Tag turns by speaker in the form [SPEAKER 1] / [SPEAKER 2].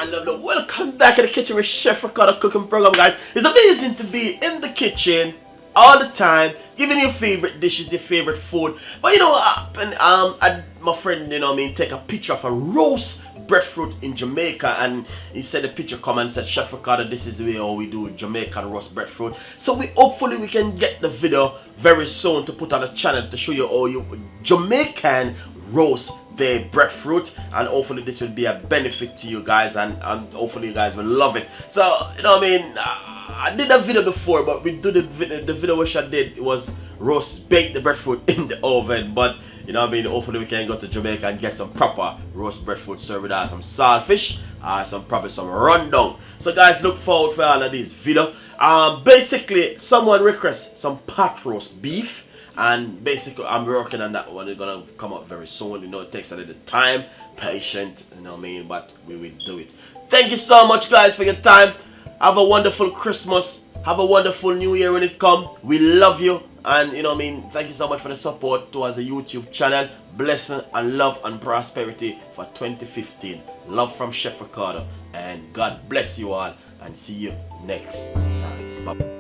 [SPEAKER 1] and lovely. Welcome back to the kitchen with Chef Ricardo cooking program, guys. It's amazing to be in the kitchen all the time, giving you favorite dishes, your favorite food. But you know, my friend, you know what I mean, take a picture of a roast breadfruit in Jamaica, and he said the picture come and said, Chef Ricardo, this is the way how we do Jamaican roast breadfruit. So hopefully we can get the video very soon to put on the channel to show you how you Jamaican roast the breadfruit, and hopefully this will be a benefit to you guys, and hopefully you guys will love it. So you know what I mean, I did a video before, but we do the video which I did was roast bake the breadfruit in the oven. But you know what I mean, hopefully we can go to Jamaica and get some proper roast breadfruit served with some saltfish, probably some rundown. So guys, look forward for all of these video. Basically someone requests some pot roast beef, and basically I'm working on that one. It's gonna come out very soon. You know, it takes a little time, patient, you know what I mean, but we will do it. Thank you so much guys for your time. Have a wonderful Christmas, have a wonderful New Year when it comes. We love you, and you know what I mean, thank you so much for the support towards the YouTube channel. Blessing and love and prosperity for 2015. Love from Chef Ricardo, and God bless you all, and see you next time. Bye.